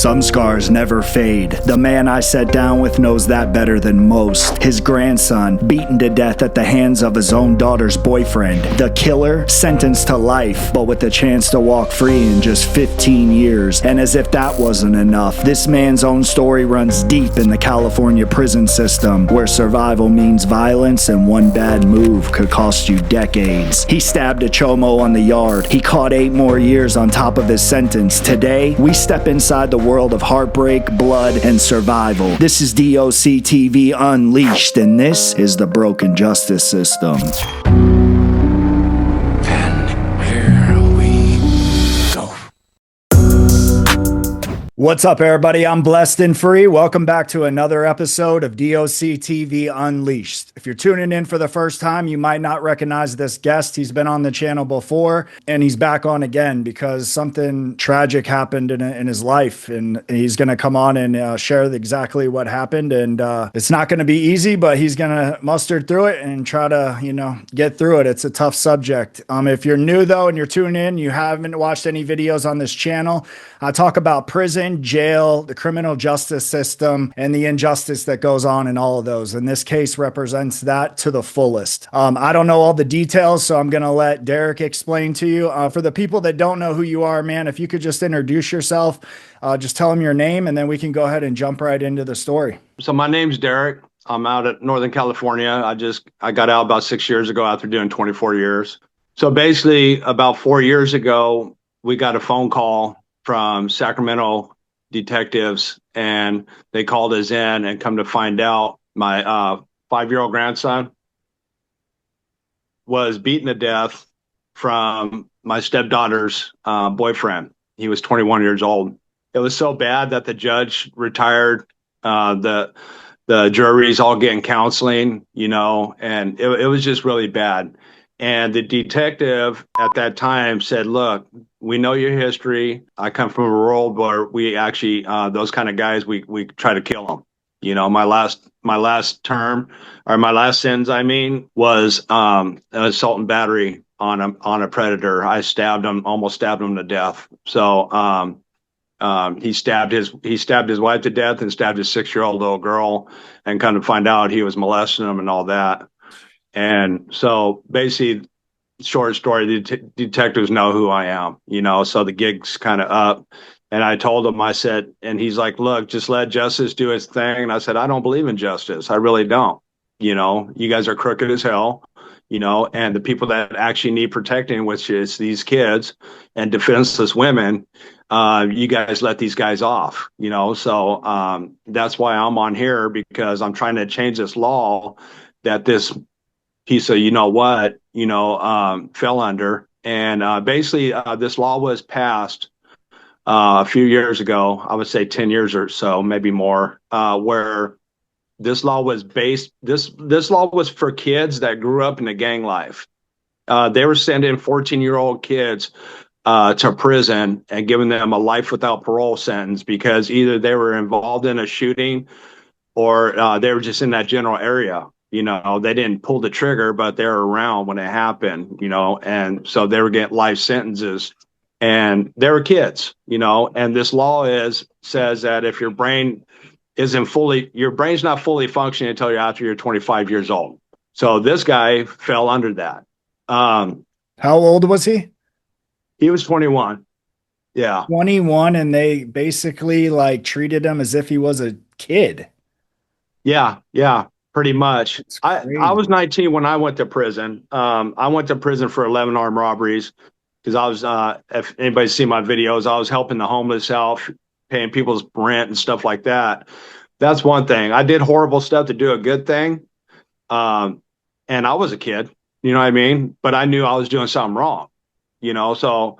Some scars never fade. The man I sat down with knows that better than most. His grandson, beaten to death at the hands of his own daughter's boyfriend. The killer, sentenced to life, but with the chance to walk free in just 15 years. And as if that wasn't enough, this man's own story runs deep in the California prison system, where survival means violence and one bad move could cost you decades. He stabbed a chomo on the yard. He caught 8 more years on top of his sentence. Today, we step inside the world of heartbreak, blood, and survival. This is DOC TV Unleashed, and this is the broken justice system. What's up, everybody? I'm Blessed and Free. Welcome back to another episode of DOC TV Unleashed. If you're tuning in for the first time, you might not recognize this guest. He's been on the channel before, and he's back on again because something tragic happened in his life, and he's going to come on and share exactly what happened. And it's not going to be easy, but he's going to muster through it and try to, get through it. It's a tough subject. If you're new, though, and you're tuning in, you haven't watched any videos on this channel, I talk about prison, jail, the criminal justice system, and the injustice that goes on in all of those. And this case represents that to the fullest. I don't know all the details, so I'm going to let Derek explain to you. For the people that don't know who you are, man, if you could just introduce yourself, just tell them your name, and then we can go ahead and jump right into the story. So my name's Derek. I'm out at Northern California. I got out about 6 years ago after doing 24 years. So basically, about 4 years ago, we got a phone call from Sacramento detectives, and they called us in, and come to find out my 5-year-old grandson was beaten to death from my stepdaughter's boyfriend. He was 21 years old. It was so bad that the judge retired. The jury's all getting counseling, and it was just really bad. And the detective at that time said, look, we know your history. I come from a world where we actually, those kind of guys, we try to kill them. My last term, or my last sentence, was an assault and battery on a predator. I almost stabbed him to death. So he stabbed his wife to death and stabbed his 6-year-old little girl, and kind of find out he was molesting them and all that. And so basically, short story, the detectives know who I am, so the gig's kind of up. And I told him, I said, and he's like, look, just let justice do its thing. And I said, I don't believe in justice. I really don't. You guys are crooked as hell, and the people that actually need protecting, which is these kids and defenseless women, you guys let these guys off, so that's why I'm on here, because I'm trying to change this law that this piece of fell under. And basically this law was passed a few years ago, I would say 10 years or so, maybe more, where this law was this law was for kids that grew up in the gang life. They were sending 14-year-old kids to prison and giving them a life without parole sentence because either they were involved in a shooting or they were just in that general area. They didn't pull the trigger, but they were around when it happened, and so they were getting life sentences, and they were kids, and this law says that if your brain's not fully functioning until you're 25 years old. So this guy fell under that. How old was he? He was 21. Yeah. 21, and they basically treated him as if he was a kid. Yeah. Pretty much. I was 19 when I went to prison. I went to prison for 11 armed robberies because I was, if anybody's seen my videos, I was helping the homeless out, paying people's rent and stuff like that. That's one thing. I did horrible stuff to do a good thing. And I was a kid, but I knew I was doing something wrong, so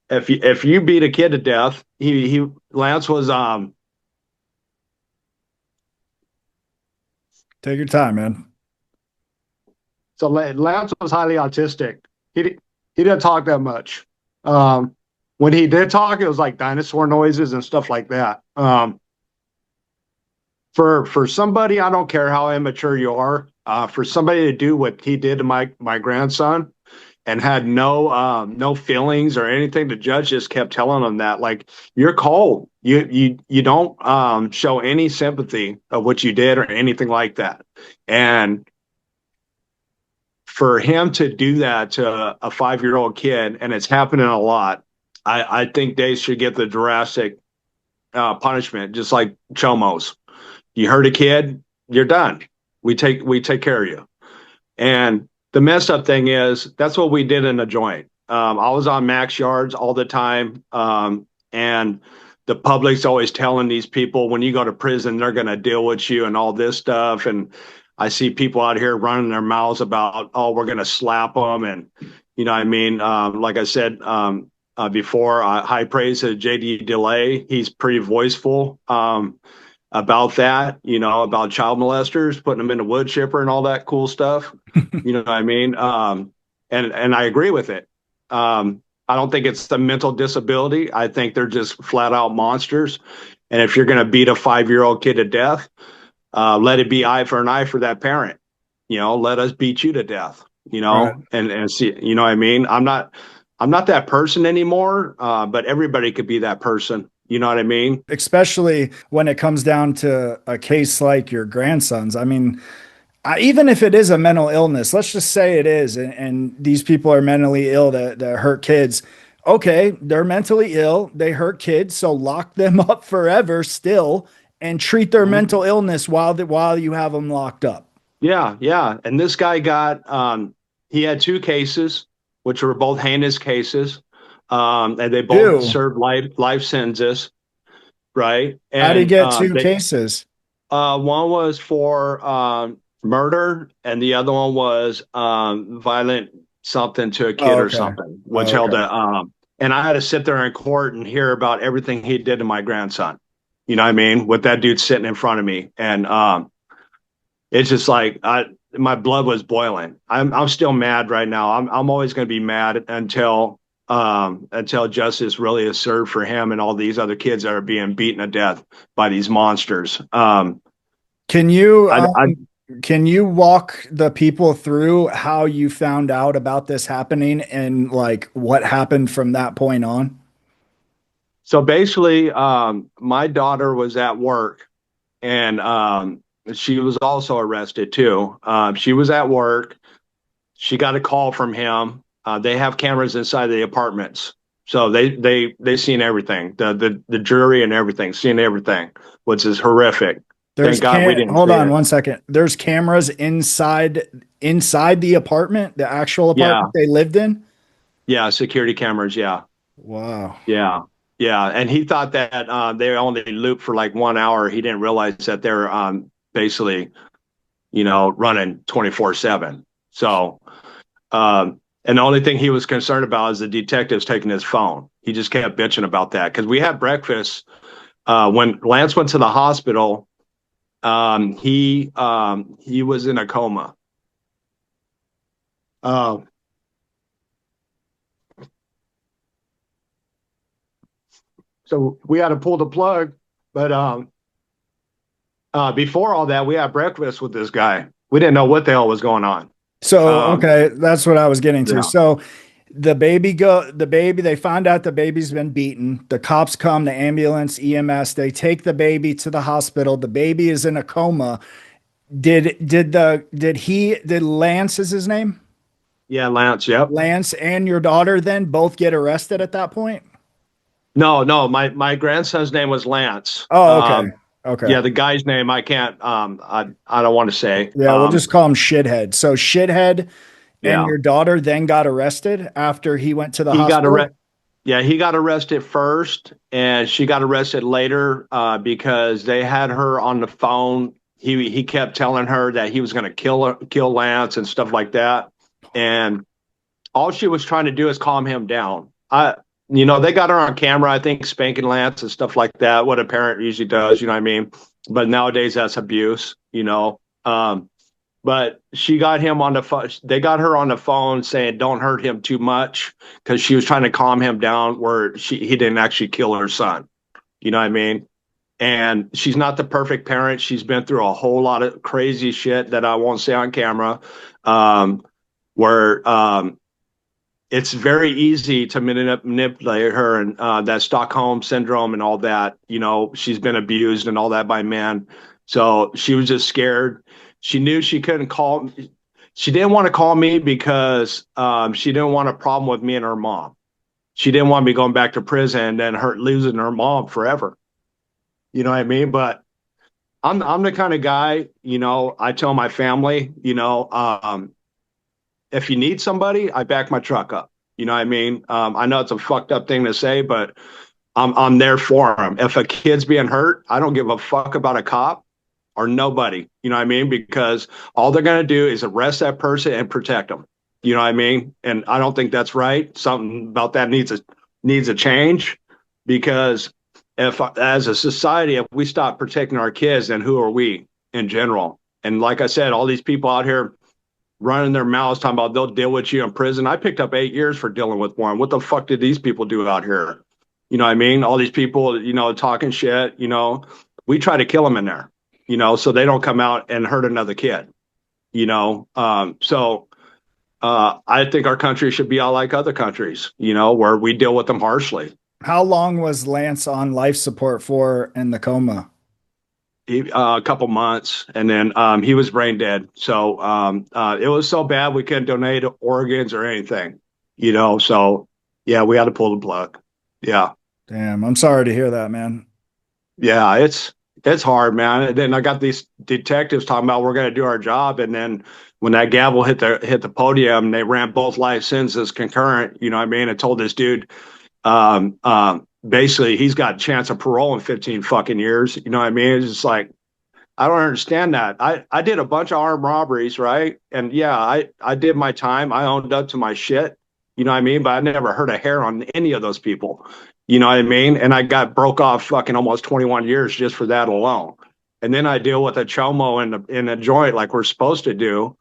if you beat a kid to death, Lance was, take your time, man. So Lance was highly autistic. He didn't talk that much. When he did talk, it was like dinosaur noises and stuff like that. For somebody, I don't care how immature you are, for somebody to do what he did to my grandson, and had no feelings or anything. The judge just kept telling him that, like, you're cold. You don't show any sympathy of what you did or anything like that. And for him to do that to a 5-year-old kid, and it's happening a lot, I think they should get the drastic punishment, just like Chomos. You hurt a kid, you're done. We take care of you. And the messed up thing is that's what we did in the joint. I was on max yards all the time, and the public's always telling these people when you go to prison they're going to deal with you and all this stuff. And I see people out here running their mouths about, oh, we're going to slap them, and you know what I mean. Like I said before, high praise to JD Delay. He's pretty voiceful. About that, about child molesters, putting them in the wood chipper and all that cool stuff. You know what I mean? And I agree with it. I don't think it's the mental disability. I think they're just flat out monsters. And if you're going to beat a 5-year-old kid to death, let it be eye for an eye for that parent. Let us beat you to death. Right. And see, you know what I mean? I'm not that person anymore. But everybody could be that person. You know what I mean? Especially when it comes down to a case like your grandson's. I mean, even if it is a mental illness, let's just say it is, and these people are mentally ill that hurt kids. Okay, they're mentally ill, they hurt kids, so lock them up forever still and treat their Mhm. mental illness while you have them locked up. Yeah, yeah. And this guy got he had 2 cases, which were both heinous cases. And they both Ew. served life sentences, right? How'd he And get two cases? one was for murder, and the other one was violent something to a Oh, kid or okay. something, which Oh, held okay. a and I had to sit there in court and hear about everything he did to my grandson. You know what I mean? With that dude sitting in front of me. And it's just like my blood was boiling. I'm still mad right now. I'm always going to be mad until justice really is served for him and all these other kids that are being beaten to death by these monsters. Can you I can you walk the people through how you found out about this happening and like what happened from that point on? So basically, my daughter was at work, and she was also arrested too. She was at work. She got a call from him. They have cameras inside the apartments, so they seen everything. The jury and everything, seen everything, which is horrific. There's Thank God we can didn't Hold see on it. one second. There's cameras inside the apartment, the actual Yeah, apartment they lived in. yeah, security cameras. Yeah, Wow. yeah, yeah. And he thought that they only looped for like 1 hour. He didn't realize that they're basically, running 24/7. So, and the only thing he was concerned about is the detectives taking his phone. He just kept bitching about that because we had breakfast when Lance went to the hospital. He was in a coma. Uh, so we had to pull the plug. But before all that, we had breakfast with this guy. We didn't know what the hell was going on. So, Um, okay, that's what I was getting to. yeah, So, the baby, they find out the baby's been beaten. The cops come, the ambulance, EMS, they take the baby to the hospital. The baby is in a coma. Did Lance is his name? yeah, Lance. Yep. Lance and your daughter then both get arrested at that point? No, no. My grandson's name was Lance. Oh, okay. Okay. Yeah, the guy's name I can't. I don't want to say. Yeah, we'll just call him Shithead. So Shithead and Yeah, your daughter then got arrested after he went to the he got hospital? arrested. Yeah, he got arrested first, and she got arrested later because they had her on the phone. He kept telling her that he was going to kill Lance and stuff like that, and all she was trying to do is calm him down. They got her on camera, I think, spanking Lance and stuff like that. What a parent usually does, you know what I mean? But nowadays that's abuse. But she got him on the phone. They got her on the phone saying, "Don't hurt him too much," because she was trying to calm him down, where he didn't actually kill her son. You know what I mean? And she's not the perfect parent. She's been through a whole lot of crazy shit that I won't say on camera. Where it's very easy to manipulate her, and that Stockholm syndrome and all that. You know, she's been abused and all that by men. So she was just scared. She knew she couldn't call. She didn't want to call me because she didn't want a problem with me and her mom. She didn't want me going back to prison and then her losing her mom forever. You know what I mean? But I'm the kind of guy, you know, I tell my family, you know, if you need somebody, I back my truck up. You know what I mean? I know it's a fucked up thing to say, but I'm there for them. If a kid's being hurt, I don't give a fuck about a cop or nobody. You know what I mean? Because all they're gonna do is arrest that person and protect them. You know what I mean? And I don't think that's right. Something about that needs a change, because if as a society, if we stop protecting our kids, then who are we in general? And like I said, all these people out here running their mouths talking about they'll deal with you in prison. I picked up 8 years for dealing with one. What the fuck did these people do out here? You know what I mean? All these people, you know, talking shit, you know, we try to kill them in there, you know, so they don't come out and hurt another kid, you know? I think our country should be all like other countries, you know, where we deal with them harshly. How long was Lance on life support for in the coma? A couple months, and then he was brain dead. So it was so bad we couldn't donate organs or anything, you know. So yeah, we had to pull the plug. Yeah, Damn, I'm sorry to hear that, man. yeah, it's hard, man. And then I got these detectives talking about we're going to do our job, and then when that gavel hit the podium, they ran both life sentences concurrent. You know what I mean? And told this dude, basically he's got a chance of parole in 15 fucking years. You know what I mean? It's just like, I don't understand that. I did a bunch of armed robberies, right? And yeah, I did my time. I owned up to my shit. You know what I mean? But I never hurt a hair on any of those people. You know what I mean? And I got broke off fucking almost 21 years just for that alone. And then I deal with a chomo in a joint like we're supposed to do,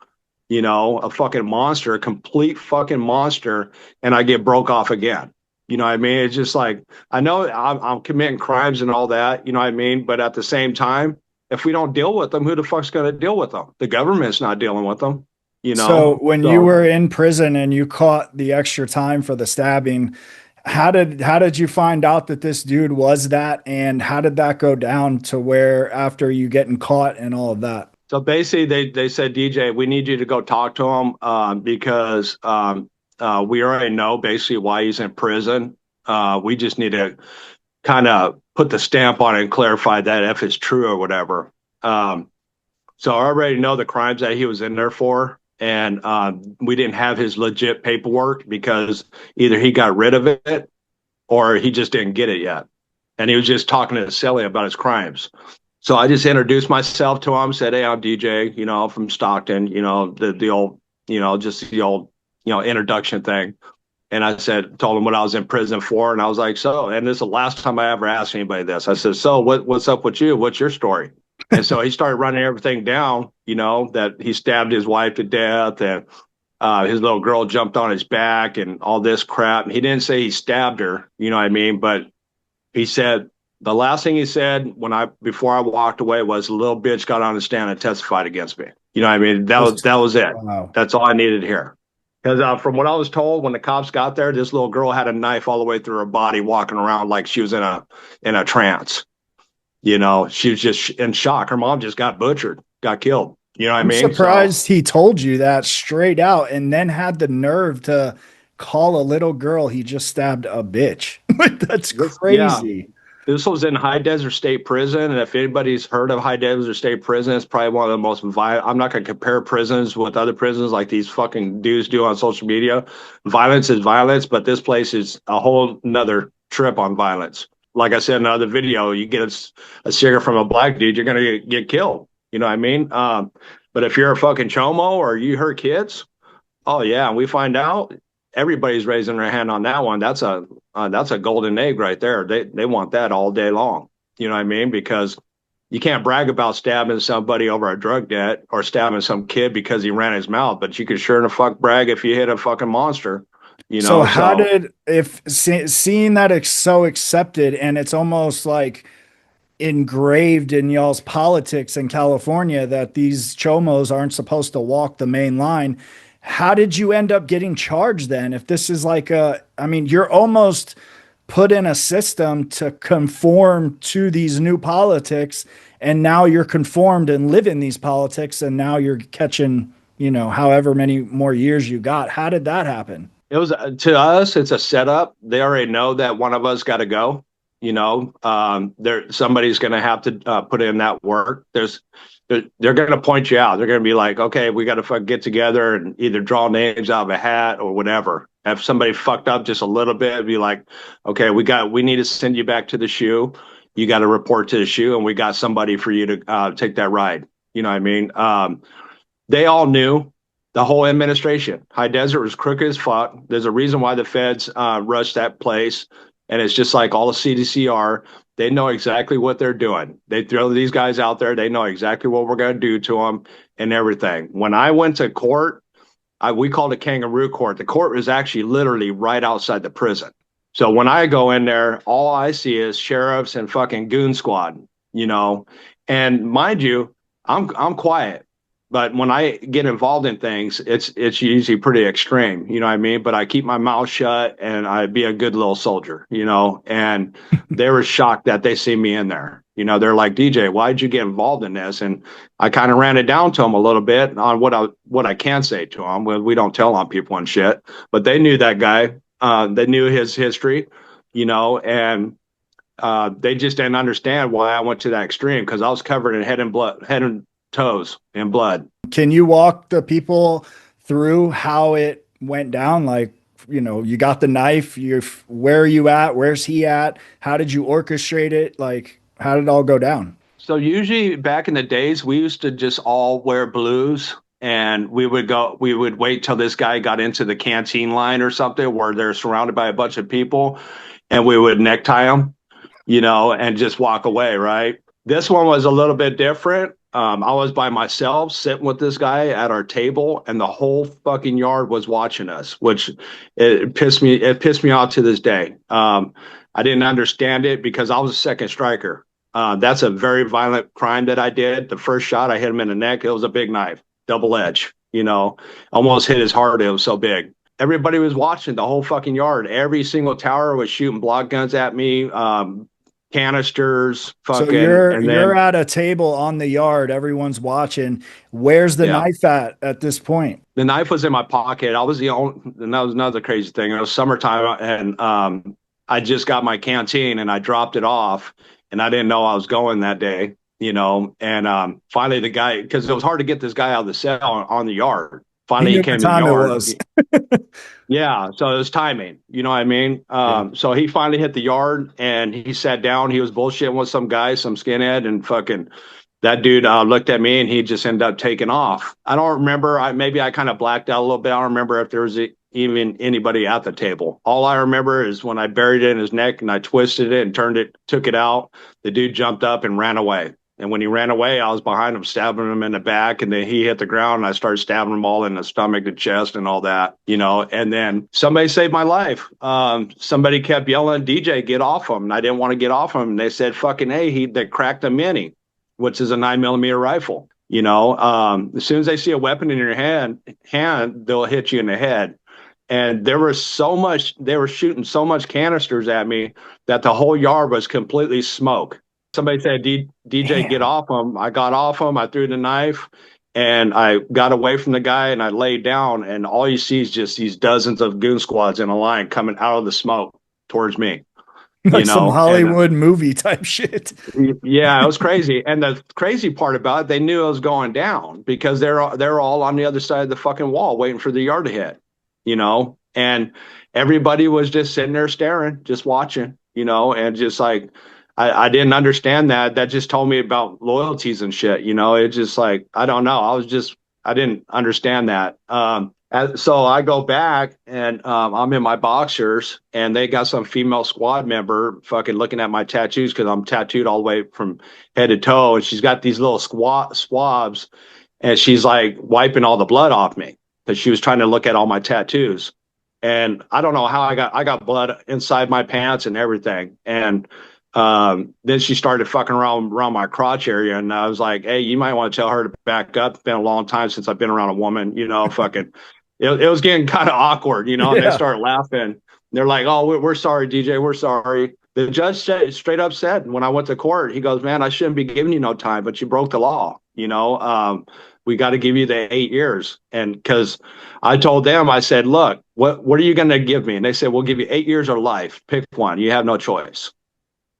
you know, a fucking monster, a complete fucking monster, and I get broke off again. You know what I mean? It's just like, I know I'm committing crimes and all that, you know what I mean? But at the same time, if we don't deal with them, who the fuck's going to deal with them? The government's not dealing with them, you So know? when you So were in prison and you caught the extra time for the stabbing, how did you find out that this dude was that, and how did that go down to where after you getting caught and all of that? So basically, they said, DJ, we need you to go talk to him because we already know basically why he's in prison. We just need to kind of put the stamp on it and clarify that if it's true or whatever. So I already know the crimes that he was in there for. And we didn't have his legit paperwork because either he got rid of it or he just didn't get it yet. And he was just talking to Sally about his crimes. So I just introduced myself to him, said, hey, I'm DJ, you know, from Stockton, you know, the old, you know, just the old, you know, introduction thing. And I said, told him what I was in prison for. And I was like, so, and this is the last time I ever asked anybody this. I said, so what's up with you? What's your story? And so he started running everything down, you know, that he stabbed his wife to death and his little girl jumped on his back and all this crap. He didn't say he stabbed her, you know what I mean? But he said, the last thing he said before I walked away was a little bitch got on the stand and testified against me. You know what I mean? That was it. Wow. That's all I needed to hear. Because from what I was told, when the cops got there, this little girl had a knife all the way through her body, walking around like she was in a trance. You know, she was just in shock. Her mom just got butchered, got killed. You know what I I'm mean? surprised he told you that straight out and then had the nerve to call a little girl he just stabbed a bitch. Like, that's Yeah, crazy. this was in High Desert State Prison, and if anybody's heard of High Desert State Prison, it's probably one of the most violent. I'm not going to compare prisons with other prisons like these fucking dudes do on social media. Violence is violence, but this place is a whole nother trip on violence. Like I said in another video, you get a cigarette from a black dude, you're going to get killed. You know what I mean? But if you're a fucking chomo or you hurt kids, oh yeah, and we find out everybody's raising their hand on that one. That's a golden egg right there. They want that all day long. You know what I mean? Because you can't brag about stabbing somebody over a drug debt or stabbing some kid because he ran his mouth, but you can sure the fuck brag if you hit a fucking monster. You So know, how so did if seeing that it's so accepted and it's almost like engraved in y'all's politics in California that these chomos aren't supposed to walk the main line. How did you end up getting charged then? If this is like I mean, you're almost put in a system to conform to these new politics, and now you're conformed and live in these politics, and now you're catching, however many more years you got. How did that happen? It was to us, it's a setup. They already know that one of us got to go. There somebody's going to have to put in that work. They're going to point you out. They're going to be like, okay, we got to get together and either draw names out of a hat or whatever. If somebody fucked up just a little bit, it'd be like, okay, we need to send you back to the shoe. You got to report to the shoe, and we got somebody for you to take that ride. You know what I mean? They all knew. The whole administration. High Desert was crooked as fuck. There's a reason why the feds rushed that place. And it's just like all the CDC are. They know exactly what they're doing. They throw these guys out there. They know exactly what we're going to do to them and everything. When I went to court, we called it kangaroo court. The court was actually literally right outside the prison. So when I go in there, all I see is sheriffs and fucking goon squad, And mind you, I'm quiet. But when I get involved in things, it's usually pretty extreme, you know what I mean? But I keep my mouth shut and I be a good little soldier, and they were shocked that they see me in there. They're like, DJ, why'd you get involved in this? And I kind of ran it down to them a little bit on what I can say to them. We don't tell on people and shit, but they knew that guy. They knew his history, and they just didn't understand why I went to that extreme because I was covered in head and toes in blood. Can you walk the people through how it went down? Like, you got the knife, where are you at? Where's he at? How did you orchestrate it? Like, how did it all go down? So usually back in the days, we used to just all wear blues and we would wait till this guy got into the canteen line or something where they're surrounded by a bunch of people and we would necktie them, and just walk away. Right. This one was a little bit different. I was by myself sitting with this guy at our table and the whole fucking yard was watching us, which it pissed me off to this day. I didn't understand it because I was a second striker. That's a very violent crime that I did. The first shot, I hit him in the neck. It was a big knife, double edge, almost hit his heart. It was so big. Everybody was watching the whole fucking yard. Every single tower was shooting block guns at me. Canisters, fucking. So you're at a table on the yard. Everyone's watching. Where's the knife at this point? The knife was in my pocket. I was the only. And that was another crazy thing. It was summertime, and I just got my canteen, and I dropped it off, and I didn't know I was going that day. And finally the guy, because it was hard to get this guy out of the cell on the yard. Finally, he came to the yard. Yeah, so it was timing. You know what I mean? So he finally hit the yard and he sat down. He was bullshitting with some guy, some skinhead, and fucking that dude looked at me and he just ended up taking off. I don't remember. Maybe I kind of blacked out a little bit. I don't remember if there was even anybody at the table. All I remember is when I buried it in his neck and I twisted it and took it out, the dude jumped up and ran away. And when he ran away, I was behind him, stabbing him in the back. And then he hit the ground and I started stabbing him all in the stomach, the chest and all that, and then somebody saved my life. Somebody kept yelling, DJ, get off him. And I didn't want to get off him. And they said, fucking, hey, they cracked a mini, which is a 9mm rifle. As soon as they see a weapon in your hand, they'll hit you in the head. And they were shooting so much canisters at me that the whole yard was completely smoke. Somebody said, DJ, get off him. I got off him. I threw the knife and I got away from the guy and I laid down. And all you see is just these dozens of goon squads in a line coming out of the smoke towards me. Like some Hollywood movie type shit. Yeah, it was crazy. And the crazy part about it, they knew it was going down because they're all on the other side of the fucking wall waiting for the yard to hit, and everybody was just sitting there staring, just watching, and just like, I didn't understand that. That just told me about loyalties and shit. It's just like, I don't know. I didn't understand that. So I go back and I'm in my boxers and they got some female squad member fucking looking at my tattoos because I'm tattooed all the way from head to toe. And she's got these little swabs and she's like wiping all the blood off me because she was trying to look at all my tattoos. And I don't know how I got blood inside my pants and everything. And then she started fucking around my crotch area. And I was like, hey, you might want to tell her to back up. It's been a long time since I've been around a woman, fucking, it was getting kind of awkward, and they Yeah. started laughing. They're like, "Oh, we're sorry, DJ, we're sorry." The judge straight up said when I went to court, he goes, "Man, I shouldn't be giving you no time, but you broke the law. We got to give you the 8 years." And because I told them, I said, "Look, what are you going to give me?" And they said, "We'll give you 8 years or life. Pick one. You have no choice."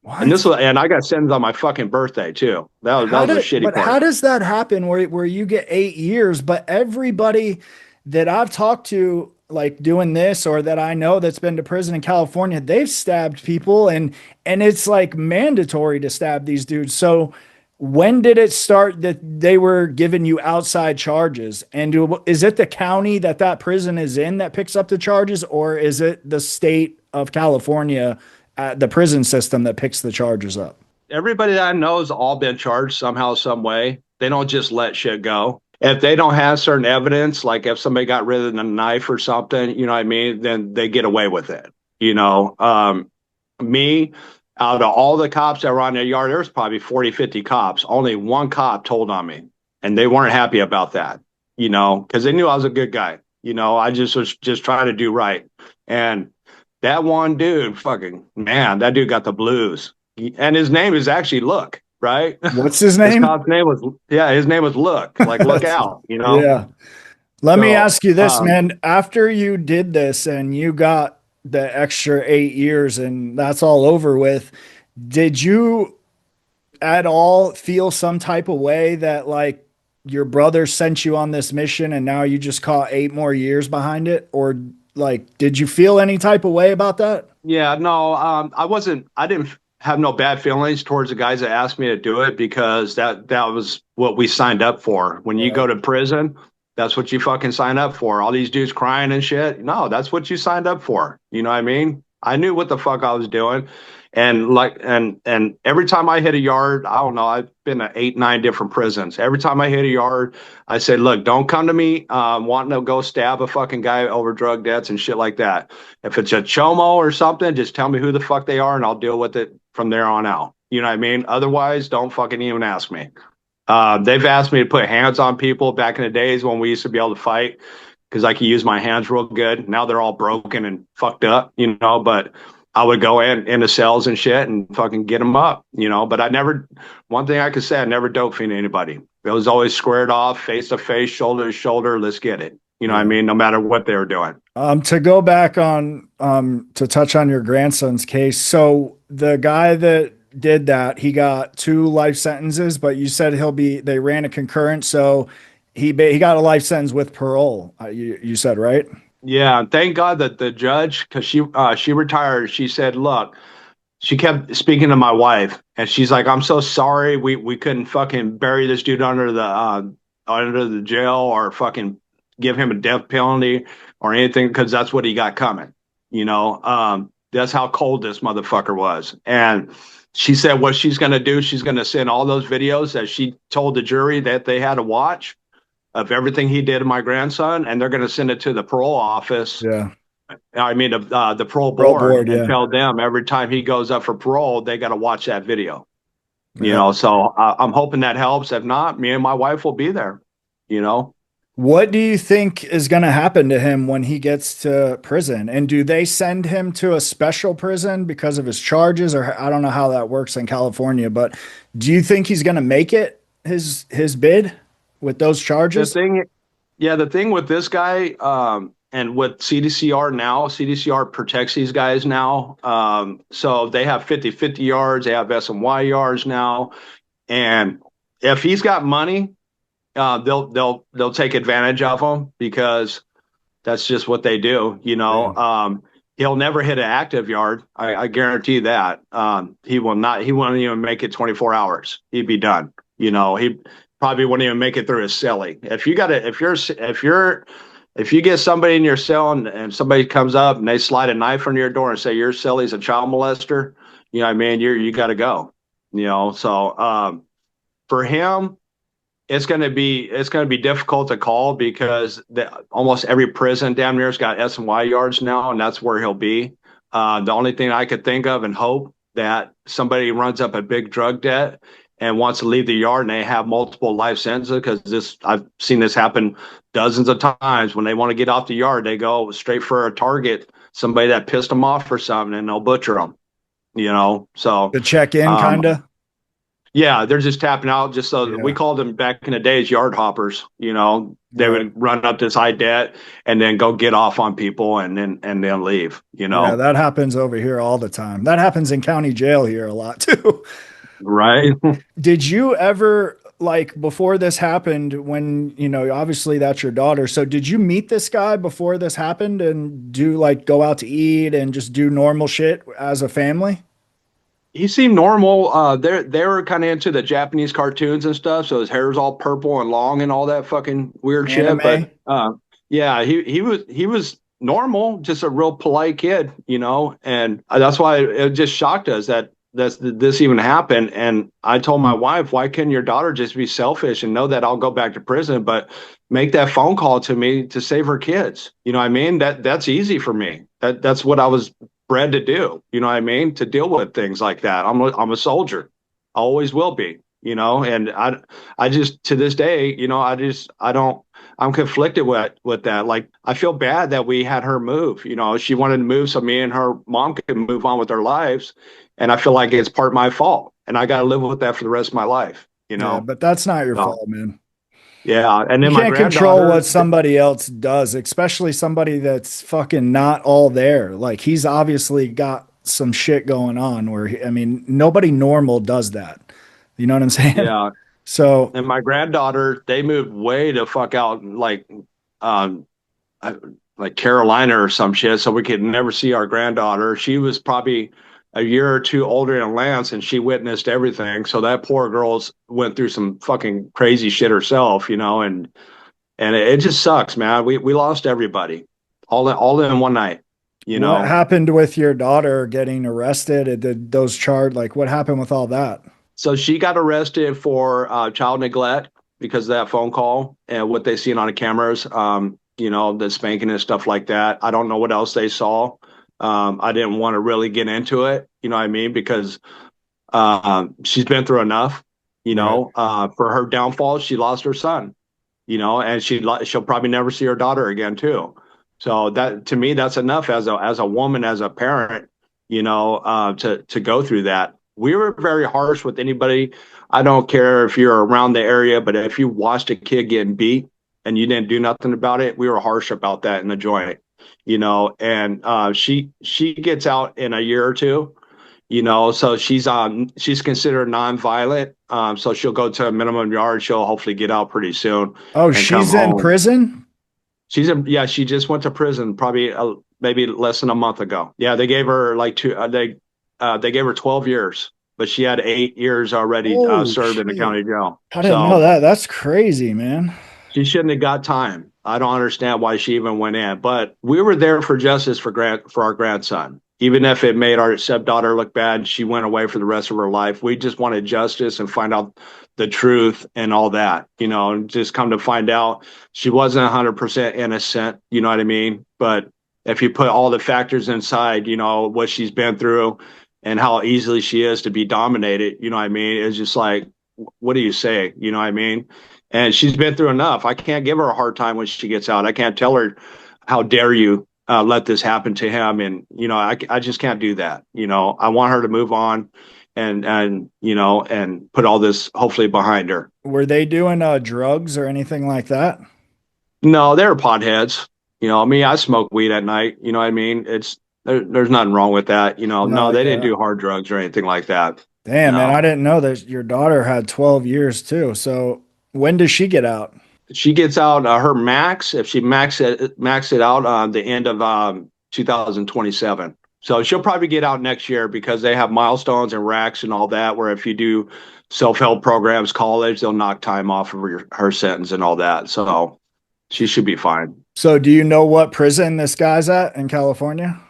What? And I got sentenced on my fucking birthday too. That How was the did, shitty but part. how does that happen where you get 8 years, but everybody that I've talked to, like doing this or that I know that's been to prison in California, they've stabbed people and it's like mandatory to stab these dudes. So when did it start that they were giving you outside charges? And is it the county that prison is in that picks up the charges, or is it the state of California, the prison system that picks the charges up? Everybody that I know has all been charged somehow, some way. They don't just let shit go. If they don't have certain evidence, like if somebody got rid of a knife or something, you know what I mean, then they get away with it. Me, out of all the cops that were on their yard, there was probably 40, 50 cops. Only one cop told on me, and they weren't happy about that, because they knew I was a good guy. I just was just trying to do right. And that one dude, fucking man, that dude got the blues. And his name is actually Look, right? What's his His name? cop's name was, yeah, his name was Look, like look That's, out. yeah. Let me So, ask you this, man. After you did this and you got the extra 8 years and that's all over with, did you at all feel some type of way that like your brother sent you on this mission and now you just caught 8 more years behind it? Or like, did you feel any type of way about that? yeah, no, I didn't have no bad feelings towards the guys that asked me to do it because that was what we signed up for. When you Right. go to prison, that's what you fucking sign up for. All these dudes crying and shit. No, that's what you signed up for. You know what I mean? I knew what the fuck I was doing. And every time I hit a yard, I don't know, I've been to 8, 9 different prisons. Every time I hit a yard, I said, look, don't come to me wanting to go stab a fucking guy over drug debts and shit like that. If it's a chomo or something, just tell me who the fuck they are and I'll deal with it from there on out. You know what I mean? Otherwise, don't fucking even ask me. They've asked me to put hands on people back in the days when we used to be able to fight because I could use my hands real good. Now they're all broken and fucked up, but I would go into cells and shit and fucking get them up. But one thing I could say, I never dope fiend anybody. It was always squared off, face to face, shoulder to shoulder. Let's get it. You know what I Yeah. mean? No matter what they were doing. To go back on, to touch on your grandson's case. So the guy that did that, he got 2 life sentences, but you said they ran a concurrent. So he got a life sentence with parole. You said, right? Yeah, and thank God that the judge, because she retired, she said, look, she kept speaking to my wife, and she's like, I'm so sorry, we couldn't fucking bury this dude under the jail or fucking give him a death penalty or anything because that's what he got coming. That's how cold this motherfucker was. And she said what she's gonna do, she's gonna send all those videos that she told the jury that they had to watch of everything he did to my grandson, and they're going to send it to the parole office. Yeah. I mean, the parole Parole board, board. and Yeah. tell them every time he goes up for parole, they got to watch that video. Yeah. So I'm hoping that helps. If not, me and my wife will be there. You know, What do you think is going to happen to him when he gets to prison? And do they send him to a special prison because of his charges? Or I don't know how that works in California, but do you think he's going to make it his bid with those the charges? thing, yeah, the thing with this guy, and with CDCR now, CDCR protects these guys now. So they have 50/50 yards, they have SMY yards now, and if he's got money, they'll take advantage of him because that's just what they do. Yeah. He'll never hit an active yard. I guarantee that. He will not. He won't even make it 24 hours. He'd be done. He probably wouldn't even make it through his cellie. If you get somebody in your cell and somebody comes up and they slide a knife under your door and say your cellie's a child molester, you know what I mean? You got to go. So for him, it's going to be difficult to call because almost every prison damn near's got SMY yards now, and that's where he'll be. The only thing I could think of and hope that somebody runs up a big drug debt and wants to leave the yard, and they have multiple life sentences, because I've seen this happen dozens of times. When they want to get off the yard, they go straight for a target, somebody that pissed them off or something, and they'll butcher them. So To check in, um, kind of. yeah, they're just tapping out. Just so we Yeah. called them back in the days yard hoppers. They Right. would run up this high debt and then go get off on people and then leave. Yeah, that happens over here all the time. That happens in county jail here a lot too. Right? Did you ever, like, before this happened, when, obviously that's your daughter. So did you meet this guy before this happened and do like go out to eat and just do normal shit as a family? He seemed normal. They were kind of into the Japanese cartoons and stuff, so his hair's all purple and long and all that fucking weird shit. Anime? But yeah, he was normal, just a real polite kid, and that's why it just shocked us that this even happened. And I told my wife, why couldn't your daughter just be selfish and know that I'll go back to prison, but make that phone call to me to save her kids? You know what I mean? That's easy for me. That's what I was bred to do, you know what I mean, to deal with things like that. I'm a soldier. I always will be, and I just, to this day, I don't, I'm conflicted with that. Like, I feel bad that we had her move. She wanted to move so me and her mom could move on with our lives, and I feel like it's part of my fault, and I got to live with that for the rest of my life. Yeah, but that's not your So, fault, man. yeah, and You then my can't control what granddaughter. somebody else does, especially somebody that's fucking not all there. Like, he's obviously got some shit going on where I mean, nobody normal does that. You know what I'm saying? Yeah, So, and my granddaughter, they moved way the fuck out, um, like Carolina or some shit, so we could never see our granddaughter. She was probably a year or two older than Lance, and she witnessed everything. So that poor girl's went through some fucking crazy shit herself, and it just sucks, man. We lost everybody, all in one night, you what know. happened with your daughter getting arrested? Did those charged? Like, what happened with all that? So she got arrested for child neglect because of that phone call and what they seen on the cameras, the spanking and stuff like that. I don't know what else they saw. I didn't want to really get into it, you know what I mean? Because she's been through enough, Right. for her downfall. She lost her son, and she'll probably never see her daughter again too. So that, to me, that's enough as a woman, as a parent, to go through that. We were very harsh with anybody. I don't care if you're around the area, but if you watched a kid getting beat and you didn't do nothing about it, we were harsh about that in the joint, and she gets out in a year or two, so she's considered nonviolent. So she'll go to a minimum yard. She'll hopefully get out pretty soon Oh, and come she's in home. prison? Yeah, she just went to prison probably maybe less than a month ago. Yeah, they gave her like they gave her 12 years, but she had 8 years already Holy served in the shit. county jail. I didn't know So that. That's crazy, man. she shouldn't have got time. I don't understand why she even went in, but we were there for justice for our grandson. Even if it made our stepdaughter look bad, she went away for the rest of her life. We just wanted justice and find out the truth and all that, and just come to find out she wasn't 100% innocent. You know what I mean? But if you put all the factors inside, what she's been through and how easily she is to be dominated, you know what I mean? It's just like, what do you say? You know what I mean? And she's been through enough. I can't give her a hard time when she gets out. I can't tell her, how dare you let this happen to him. And, I just can't do that. I want her to move on and put all this hopefully behind her. Were they doing drugs or anything like that? No, they're potheads. Me, I smoke weed at night. You know what I mean? There's nothing wrong with that. No, No, they didn't yeah. do hard drugs or anything like that. Damn, man, I No. didn't know that your daughter had 12 years too. So when does she get out? She gets out her max, if she max it out the end of 2027. So she'll probably get out next year because they have milestones and racks and all that. Where if you do self-help programs, college, they'll knock time off of her sentence and all that. So she should be fine. So do you know what prison this guy's at in California?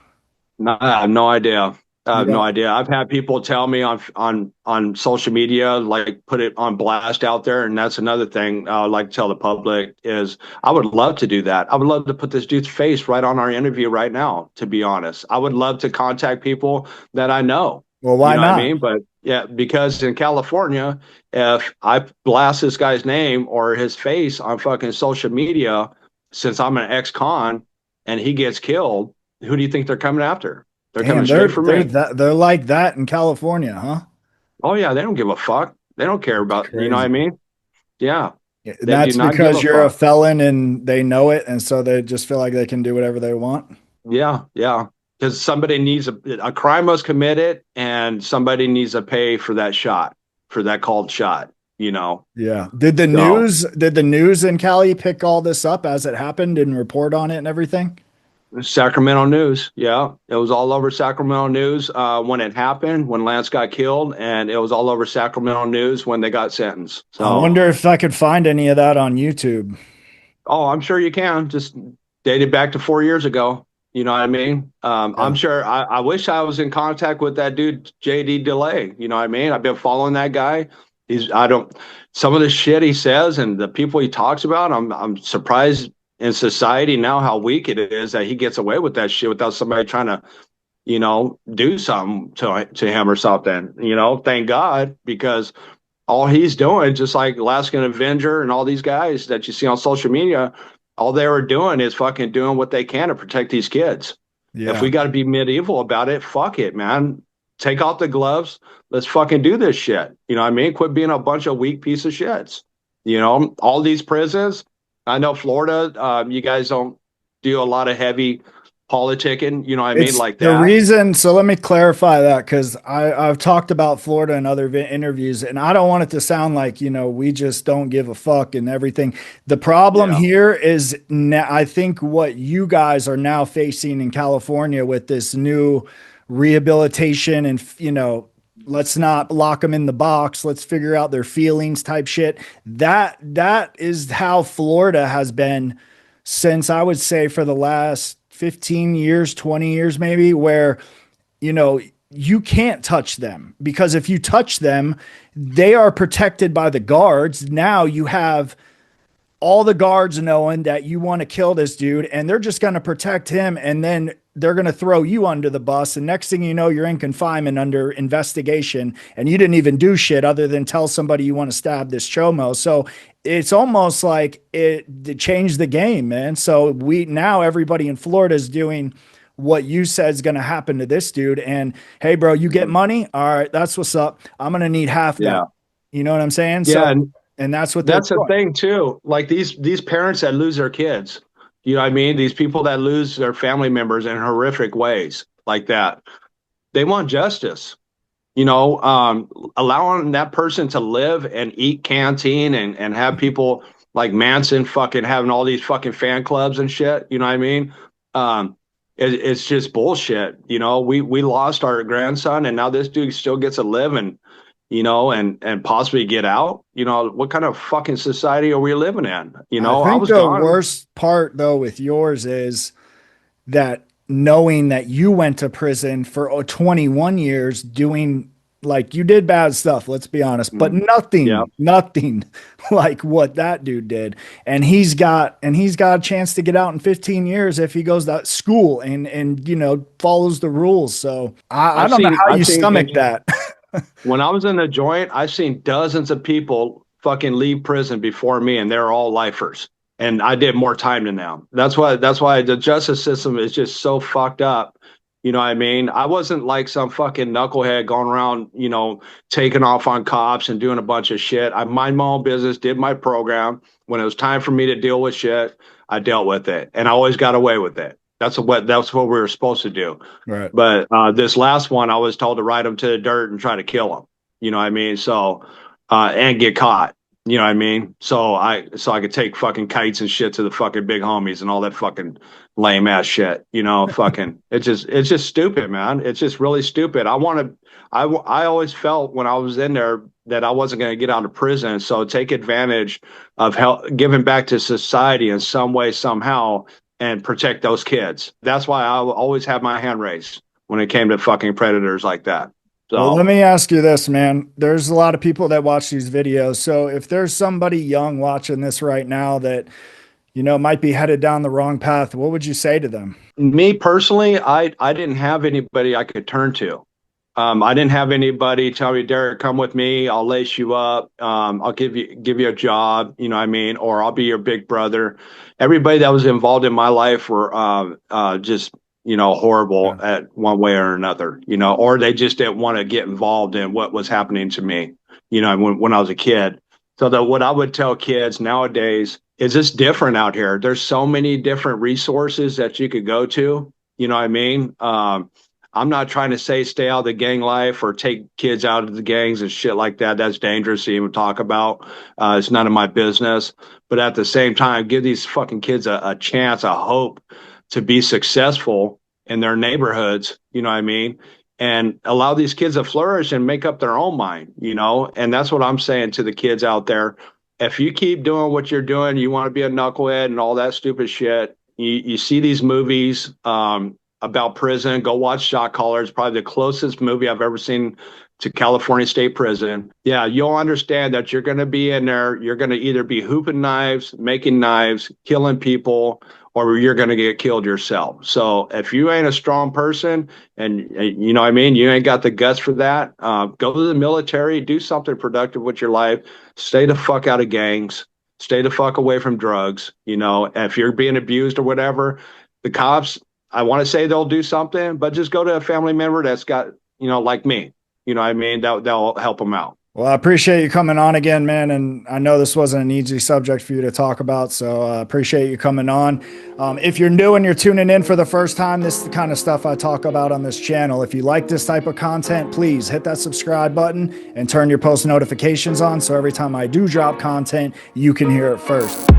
No, I have no idea. I You have no don't. idea. I've had people tell me on social media, like put it on blast out there, and that's another thing I would like to tell the public is I would love to do that. I would love to put this dude's face right on our interview right now. To be honest, I would love to contact people that I know, Well, You why know what I not? mean? But yeah, because in California, if I blast this guy's name or his face on fucking social media, since I'm an ex-con and he gets killed, who do you think they're coming after? They're coming Damn, straight for me. they're like that in California, huh? Oh yeah, they don't give a fuck. They don't care That's about, you know what I crazy. mean? Yeah, Yeah, they do that's not give because a you're a fuck. felon and they know it, and so they just feel like they can do whatever they want. Yeah, yeah. Because somebody needs a crime was committed and somebody needs to pay for that shot, for that called shot, you know. Yeah. So Did the news in Cali pick all this up as it happened and report on it and everything? Sacramento News, yeah, it was all over Sacramento News when it happened, when Lance got killed, and it was all over Sacramento News when they got sentenced. I So, wonder if I could find any of that on YouTube. oh, I'm sure you can. Just dated back to 4 years ago. You know what I mean? I'm Yeah. sure. I wish I was in contact with that dude, JD Delay. You know what I mean? I've been following that guy. I don't, some of the shit he says and the people he talks about, I'm surprised in society now how weak it is that he gets away with that shit without somebody trying to, do something to him or something. Thank God, because all he's doing, just like Alaskan Avenger and all these guys that you see on social media, all they were doing is fucking doing what they can to protect these kids. If Yeah. we got to be medieval about it, fuck it, man. Take off the gloves. Let's fucking do this shit. You know what I mean? Quit being a bunch of weak piece of shits. All these prisons. I know Florida, you guys don't do a lot of heavy politicking, you know what I mean? It's Like the that. reason. So let me clarify that because I've talked about Florida in other interviews, and I don't want it to sound like, we just don't give a fuck and everything. The problem Yeah. here is now, I think what you guys are now facing in California with this new rehabilitation and, let's not lock them in the box. Let's figure out their feelings type shit. That is how Florida has been since I would say for the last 15 years, 20 years, maybe, where, you know, you can't touch them because if you touch them, they are protected by the guards. Now you have all the guards knowing that you want to kill this dude and they're just going to protect him and then they're going to throw you under the bus and next thing you know you're in confinement under investigation and you didn't even do shit other than tell somebody you want to stab this chomo. So it's almost like it changed the game, man. So we now everybody in Florida is doing what you said is going to happen to this dude. And hey, bro, you get money, all right, that's what's up. I'm going to need half that. Yeah. You know what I'm saying? Yeah. So And and that's what they're that's the doing. thing too. Like these parents that lose their kids, you know what I mean? These people that lose their family members in horrific ways like that. They want justice. Allowing that person to live and eat canteen and have people like Manson fucking having all these fucking fan clubs and shit. You know what I mean? It's just bullshit. We lost our grandson and now this dude still gets to live and possibly get out. What kind of fucking society are we living in? I I think was the gone. worst part though with yours is that knowing that you went to prison for 21 years doing like you did bad stuff, let's be honest, but Mm, yeah. nothing like what that dude did. And he's got a chance to get out in 15 years if he goes to school and follows the rules. So I I've don't know seen, how I've you seen, stomach that. when I was in the joint, I've seen dozens of people fucking leave prison before me, and they're all lifers. And I did more time than them. That's why the justice system is just so fucked up. You know what I mean? I wasn't like some fucking knucklehead going around, taking off on cops and doing a bunch of shit. I mind my own business, did my program. When it was time for me to deal with shit, I dealt with it, and I always got away with it. That's what we were supposed to do. Right. But this last one, I was told to ride him to the dirt and try to kill him. You know what I mean? So, and get caught. You know what I mean? So I could take fucking kites and shit to the fucking big homies and all that fucking lame ass shit. Fucking it's just stupid, man. It's just really stupid. I always felt when I was in there that I wasn't going to get out of prison. So take advantage of help giving back to society in some way, somehow, and protect those kids. That's why I always have my hand raised when it came to fucking predators like that. Well, let So me ask you this, man. There's a lot of people that watch these videos. So if there's somebody young watching this right now that, might be headed down the wrong path, what would you say to them? me personally, I didn't have anybody I could turn to. I didn't have anybody tell me, Derek, come with me. I'll lace you up. I'll give you a job. You know what I mean? Or I'll be your big brother. Everybody that was involved in my life were just horrible Yeah. at one way or another. Or they just didn't want to get involved in what was happening to me. When I was a kid. So that what I would tell kids nowadays is it's different out here. There's so many different resources that you could go to. You know what I mean? I'm not trying to say stay out of the gang life or take kids out of the gangs and shit like that. That's dangerous to even talk about. It's none of my business. But at the same time, give these fucking kids a chance, a hope to be successful in their neighborhoods. You know what I mean? And allow these kids to flourish and make up their own mind, And that's what I'm saying to the kids out there. If you keep doing what you're doing, you want to be a knucklehead and all that stupid shit. You see these movies, about prison. Go watch Shot Caller. It's probably the closest movie I've ever seen to California State Prison. Yeah, you'll understand that you're going to be in there. You're going to either be hooping knives, making knives, killing people, or you're going to get killed yourself. So if you ain't a strong person and you know what I mean, you ain't got the guts for that, go to the military, do something productive with your life, stay the fuck out of gangs, stay the fuck away from drugs. If you're being abused or whatever, the cops, I want to say they'll do something, but just go to a family member that's got, like me, you know what I mean? They'll help them out. Well, I appreciate you coming on again, man. And I know this wasn't an easy subject for you to talk about, so I appreciate you coming on. If you're new and you're tuning in for the first time, this is the kind of stuff I talk about on this channel. If you like this type of content, please hit that subscribe button and turn your post notifications on so every time I do drop content, you can hear it first.